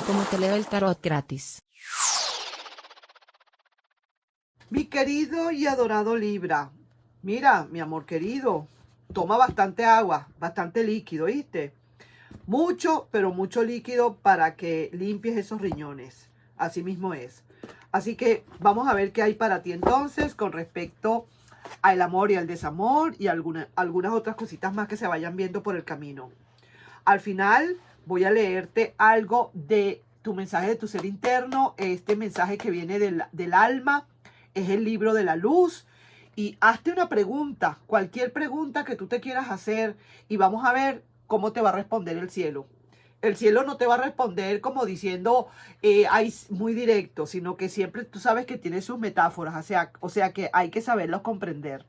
como te leo el tarot gratis. Mi querido y adorado Libra, mira, mi amor querido, toma bastante agua, bastante líquido, ¿viste? Mucho, pero mucho líquido para que limpies esos riñones. Así mismo es. Así que vamos a ver qué hay para ti entonces con respecto al amor y al desamor y algunas otras cositas más que se vayan viendo por el camino. Al final voy a leerte algo de tu mensaje de tu ser interno, este mensaje que viene del alma, es el libro de la luz. Y hazte una pregunta, cualquier pregunta que tú te quieras hacer, y vamos a ver cómo te va a responder el cielo. El cielo no te va a responder como diciendo ay, muy directo, sino que siempre tú sabes que tiene sus metáforas, o sea que hay que saberlos comprender.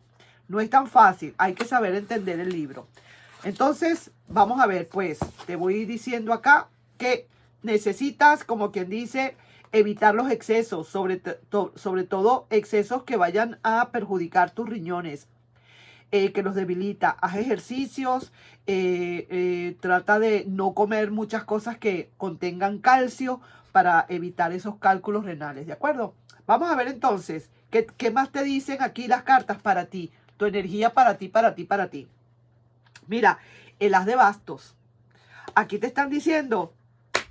No es tan fácil, hay que saber entender el libro. Entonces, vamos a ver, pues, te voy diciendo acá que necesitas, como quien dice, evitar los excesos, sobre todo excesos que vayan a perjudicar tus riñones, que los debilita. Haz ejercicios, trata de no comer muchas cosas que contengan calcio para evitar esos cálculos renales, ¿de acuerdo? Vamos a ver entonces, ¿qué más te dicen aquí las cartas para ti? Tu energía para ti, para ti, para ti. Mira, el as de bastos. Aquí te están diciendo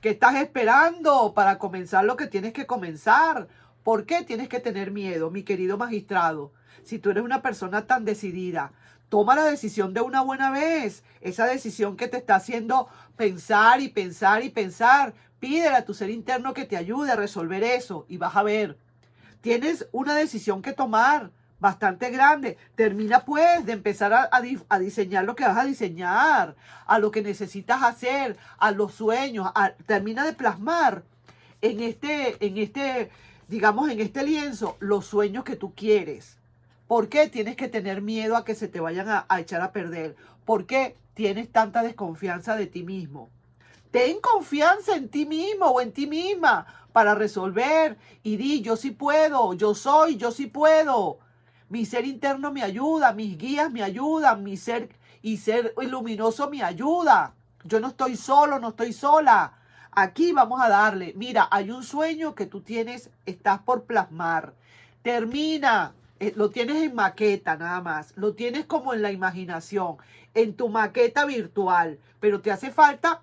que estás esperando para comenzar lo que tienes que comenzar. ¿Por qué tienes que tener miedo, mi querido magistrado? Si tú eres una persona tan decidida, toma la decisión de una buena vez. Esa decisión que te está haciendo pensar y pensar y pensar. Pídele a tu ser interno que te ayude a resolver eso y vas a ver. Tienes una decisión que tomar bastante grande. Termina pues de empezar a diseñar lo que vas a diseñar, a lo que necesitas hacer, a los sueños. Termina de plasmar digamos, en este lienzo, los sueños que tú quieres. ¿Por qué tienes que tener miedo a que se te vayan a echar a perder? ¿Por qué tienes tanta desconfianza de ti mismo? Ten confianza en ti mismo o en ti misma para resolver y di, yo sí puedo, yo soy, yo sí puedo. Mi ser interno me ayuda, mis guías me ayudan, mi ser y ser luminoso me ayuda. Yo no estoy solo, no estoy sola. Aquí vamos a darle. Mira, hay un sueño que tú tienes, estás por plasmar. Termina, lo tienes en maqueta nada más, lo tienes como en la imaginación, en tu maqueta virtual, pero te hace falta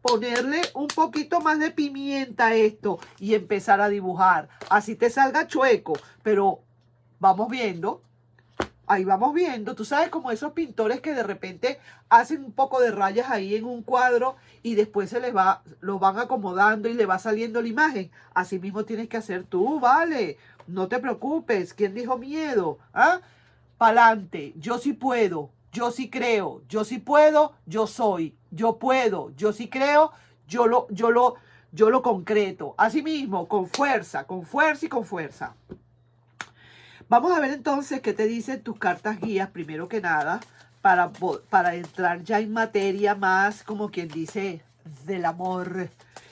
ponerle un poquito más de pimienta a esto y empezar a dibujar. Así te salga chueco, pero vamos viendo. Ahí vamos viendo, tú sabes, como esos pintores que de repente hacen un poco de rayas ahí en un cuadro y después lo van acomodando y le va saliendo la imagen. Así mismo tienes que hacer tú, vale. No te preocupes. ¿Quién dijo miedo? ¿Ah? Pa'lante. Yo sí puedo. Yo sí creo. Yo sí puedo. Yo soy. Yo puedo. Yo sí creo. Yo lo concreto. Así mismo, con fuerza y con fuerza. Vamos a ver entonces qué te dicen tus cartas guías, primero que nada, para entrar ya en materia más, como quien dice, del amor.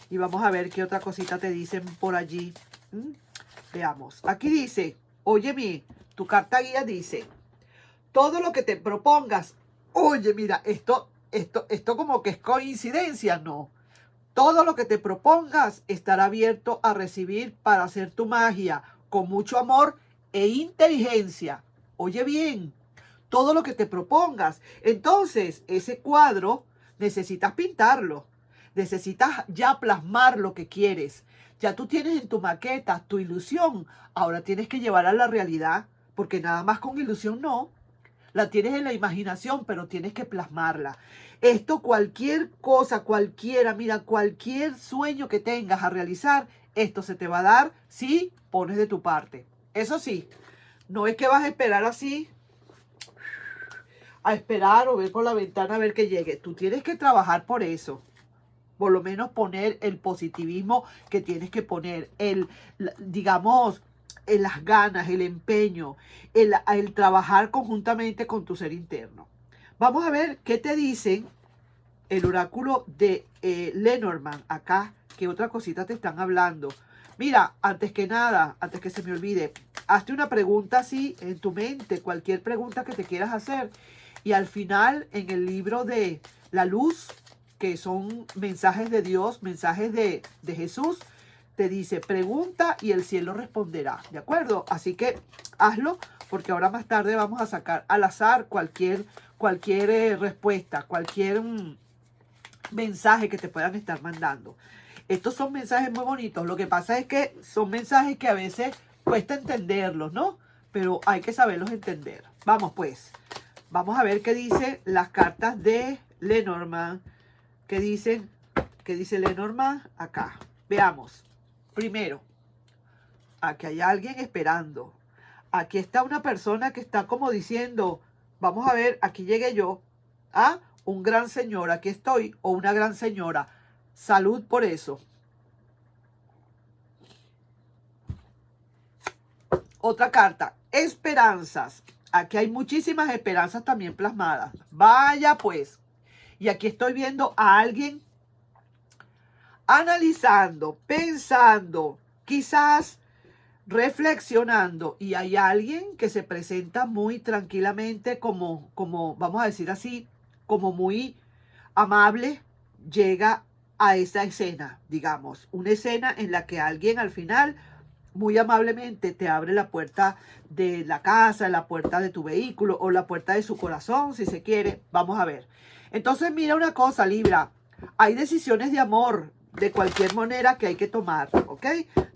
Y vamos a ver qué otra cosita te dicen por allí. Veamos. Aquí dice, óyeme, tu carta guía dice, todo lo que te propongas, oye, mira, esto como que es coincidencia, no. Todo lo que te propongas estará abierto a recibir para hacer tu magia con mucho amor e inteligencia. Oye bien, todo lo que te propongas. Entonces, ese cuadro necesitas pintarlo. Necesitas ya plasmar lo que quieres. Ya tú tienes en tu maqueta tu ilusión. Ahora tienes que llevarla a la realidad, porque nada más con ilusión no. La tienes en la imaginación, pero tienes que plasmarla. Esto, cualquier cosa, cualquiera, mira, cualquier sueño que tengas a realizar, esto se te va a dar si pones de tu parte. Eso sí, no es que vas a esperar así, a esperar o ver por la ventana a ver que llegue. Tú tienes que trabajar por eso. Por lo menos poner el positivismo que tienes que poner, digamos, las ganas, el empeño, el trabajar conjuntamente con tu ser interno. Vamos a ver qué te dicen el oráculo de Lenormand acá, qué otra cosita te están hablando. Mira, antes que nada, antes que se me olvide, hazte una pregunta así en tu mente, cualquier pregunta que te quieras hacer. Y al final, en el libro de la luz, que son mensajes de Dios, mensajes de Jesús, te dice, pregunta y el cielo responderá, ¿de acuerdo? Así que hazlo, porque ahora más tarde vamos a sacar al azar cualquier respuesta, cualquier mensaje que te puedan estar mandando. Estos son mensajes muy bonitos. Lo que pasa es que son mensajes que a veces cuesta entenderlos, ¿no? Pero hay que saberlos entender. Vamos pues. Vamos a ver qué dicen las cartas de Lenormand. ¿Qué dice Lenormand? Acá. Veamos. Primero, aquí hay alguien esperando. Aquí está una persona que está como diciendo, vamos a ver, aquí llegué yo. ¿Ah? Un gran señor, aquí estoy. O una gran señora. Salud por eso. Otra carta, esperanzas. Aquí hay muchísimas esperanzas también plasmadas. Vaya pues. Y aquí estoy viendo a alguien analizando, pensando, quizás reflexionando. Y hay alguien que se presenta muy tranquilamente como vamos a decir así, como muy amable, llega a esa escena, digamos. Una escena en la que alguien al final muy amablemente te abre la puerta de la casa, la puerta de tu vehículo o la puerta de su corazón, si se quiere. Vamos a ver. Entonces, mira una cosa, Libra. Hay decisiones de amor de cualquier manera que hay que tomar, ¿ok?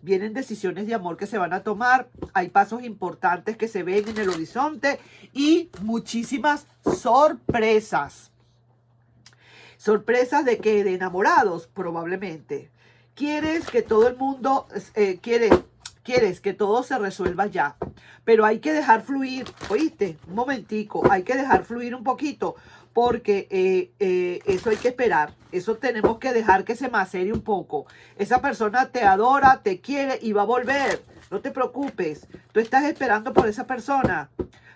Vienen decisiones de amor que se van a tomar. Hay pasos importantes que se ven en el horizonte y muchísimas sorpresas. ¿Sorpresas de qué? De enamorados, probablemente. Quieres que todo el mundo... Quieres que todo se resuelva ya, pero hay que dejar fluir, ¿oíste? Un momentico, hay que dejar fluir un poquito, porque eso hay que esperar, eso tenemos que dejar que se macere un poco. Esa persona te adora, te quiere y va a volver, no te preocupes, tú estás esperando por esa persona.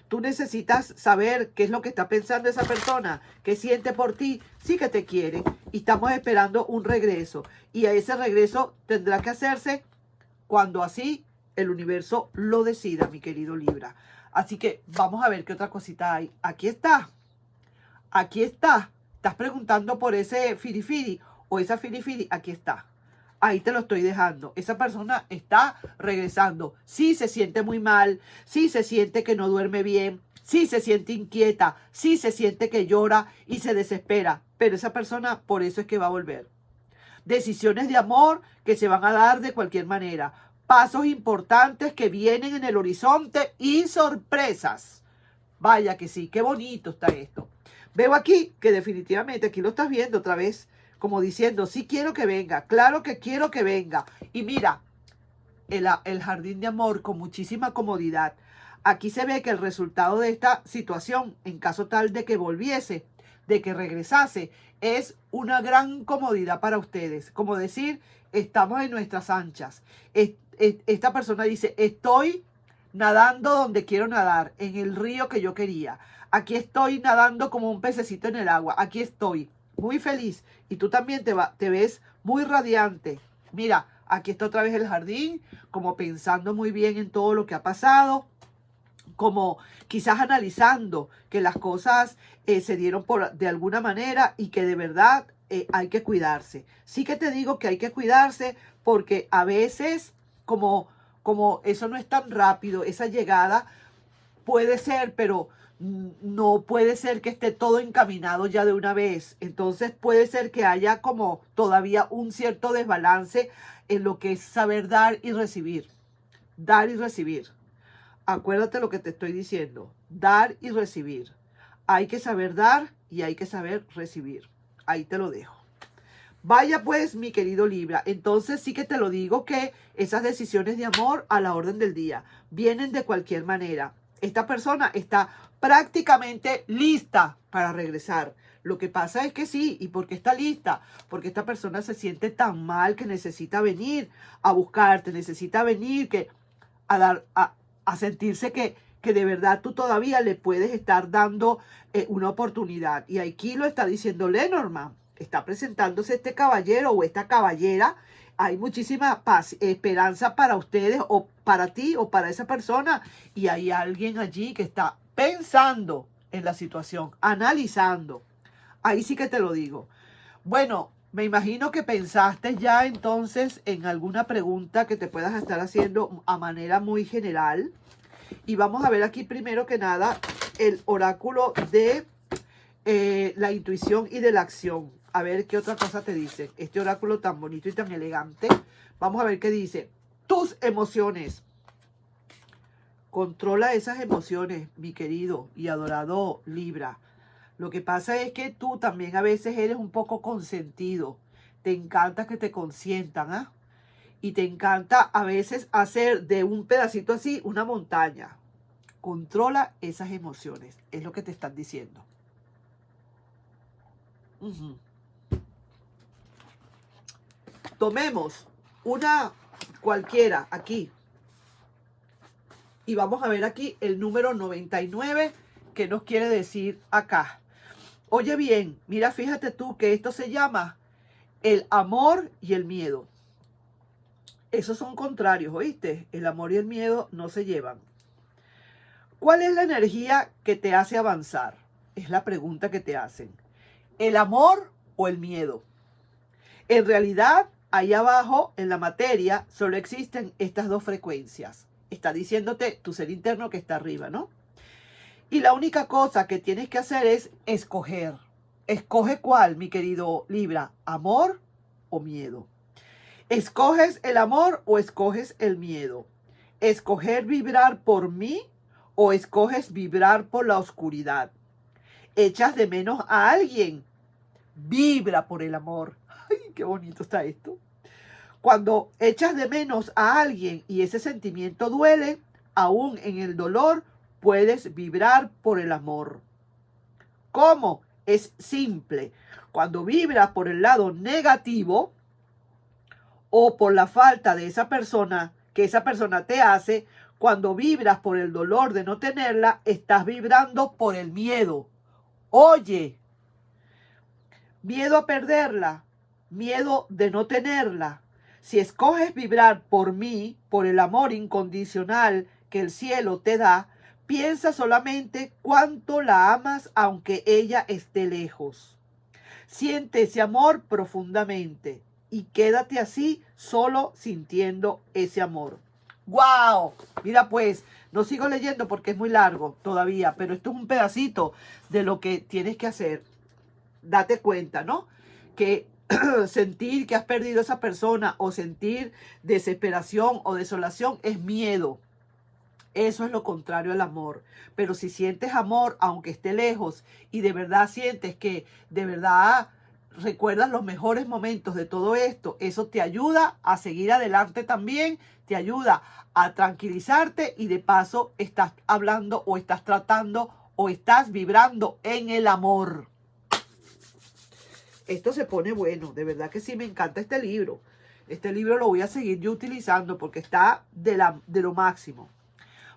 Tú necesitas saber qué es lo que está pensando esa persona, qué siente por ti, sí que te quiere y estamos esperando un regreso y a ese regreso tendrá que hacerse cuando así el universo lo decida, mi querido Libra. Así que vamos a ver qué otra cosita hay. Aquí está. Aquí está. Estás preguntando por ese firifiri o esa firifiri. Aquí está. Ahí te lo estoy dejando. Esa persona está regresando. Sí se siente muy mal. Sí se siente que no duerme bien. Sí se siente inquieta. Sí se siente que llora y se desespera. Pero esa persona por eso es que va a volver. Decisiones de amor que se van a dar de cualquier manera. Pasos importantes que vienen en el horizonte y sorpresas. Vaya que sí, qué bonito está esto. Veo aquí que definitivamente, aquí lo estás viendo otra vez, como diciendo, sí quiero que venga, claro que quiero que venga. Y mira, el jardín de amor con muchísima comodidad. Aquí se ve que el resultado de esta situación, en caso tal de que volviese, de que regresase, es una gran comodidad para ustedes. Como decir, estamos en nuestras anchas. Esta persona dice, estoy nadando donde quiero nadar, en el río que yo quería. Aquí estoy nadando como un pececito en el agua. Aquí estoy, muy feliz. Y tú también te ves muy radiante. Mira, aquí está otra vez el jardín, como pensando muy bien en todo lo que ha pasado, como quizás analizando que las cosas se dieron de alguna manera y que de verdad hay que cuidarse. Sí que te digo que hay que cuidarse porque a veces como eso no es tan rápido, esa llegada puede ser, pero no puede ser que esté todo encaminado ya de una vez. Entonces puede ser que haya como todavía un cierto desbalance en lo que es saber dar y recibir. Dar y recibir. Acuérdate lo que te estoy diciendo. Dar y recibir. Hay que saber dar y hay que saber recibir. Ahí te lo dejo. Vaya pues, mi querido Libra. Entonces sí que te lo digo que esas decisiones de amor a la orden del día vienen de cualquier manera. Esta persona está prácticamente lista para regresar. Lo que pasa es que sí. ¿Y por qué está lista? Porque esta persona se siente tan mal que necesita venir a buscarte, necesita venir a sentirse que de verdad tú todavía le puedes estar dando una oportunidad. Y aquí lo está diciendo Lenormand. Está presentándose este caballero o esta caballera. Hay muchísima paz, esperanza para ustedes o para ti o para esa persona. Y hay alguien allí que está pensando en la situación, analizando. Ahí sí que te lo digo. Bueno, me imagino que pensaste ya entonces en alguna pregunta que te puedas estar haciendo a manera muy general. Y vamos a ver aquí primero que nada el oráculo de la intuición y de la acción. A ver qué otra cosa te dice. Este oráculo tan bonito y tan elegante. Vamos a ver qué dice. Tus emociones. Controla esas emociones, mi querido y adorado Libra. Lo que pasa es que tú también a veces eres un poco consentido. Te encanta que te consientan, ¿ah? Y te encanta a veces hacer de un pedacito así una montaña. Controla esas emociones, es lo que te están diciendo. Tomemos una cualquiera aquí. Y vamos a ver aquí el número 99, que nos quiere decir acá. Oye bien, mira, fíjate tú que esto se llama el amor y el miedo. Esos son contrarios, ¿oíste? El amor y el miedo no se llevan. ¿Cuál es la energía que te hace avanzar? Es la pregunta que te hacen. ¿El amor o el miedo? En realidad, ahí abajo, en la materia, solo existen estas dos frecuencias. Está diciéndote tu ser interno que está arriba, ¿no? Y la única cosa que tienes que hacer es escoger. Escoge cuál, mi querido Libra, amor o miedo. ¿Escoges el amor o escoges el miedo? ¿Escoger vibrar por mí o escoges vibrar por la oscuridad? ¿Echas de menos a alguien? Vibra por el amor. ¡Ay, qué bonito está esto! Cuando echas de menos a alguien y ese sentimiento duele, aún en el dolor puedes vibrar por el amor. ¿Cómo? Es simple. Cuando vibras por el lado negativo o por la falta de esa persona que esa persona te hace, cuando vibras por el dolor de no tenerla, estás vibrando por el miedo. Oye, miedo a perderla, miedo de no tenerla. Si escoges vibrar por mí, por el amor incondicional que el cielo te da, piensa solamente cuánto la amas aunque ella esté lejos. Siente ese amor profundamente y quédate así solo sintiendo ese amor. ¡Wow! Mira pues, no sigo leyendo porque es muy largo todavía, pero esto es un pedacito de lo que tienes que hacer. Date cuenta, ¿no? Que sentir que has perdido a esa persona o sentir desesperación o desolación es miedo. Eso es lo contrario al amor. Pero si sientes amor, aunque esté lejos, y de verdad sientes que de verdad recuerdas los mejores momentos de todo esto, eso te ayuda a seguir adelante también, te ayuda a tranquilizarte y de paso estás hablando o estás tratando o estás vibrando en el amor. Esto se pone bueno, de verdad que sí, me encanta este libro. Este libro lo voy a seguir yo utilizando porque está de lo máximo.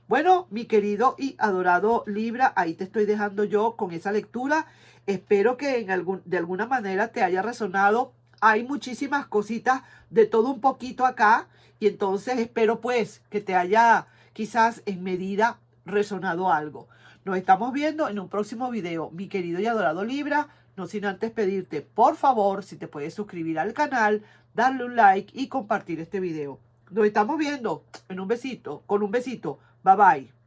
Bueno, mi querido y adorado Libra, ahí te estoy dejando yo con esa lectura. Espero que de alguna manera te haya resonado. Hay muchísimas cositas de todo un poquito acá y entonces espero pues que te haya quizás en medida resonado algo. Nos estamos viendo en un próximo video, mi querido y adorado Libra. No sin antes pedirte, por favor, si te puedes suscribir al canal, darle un like y compartir este video. Nos estamos viendo en un besito, con un besito. Bye bye.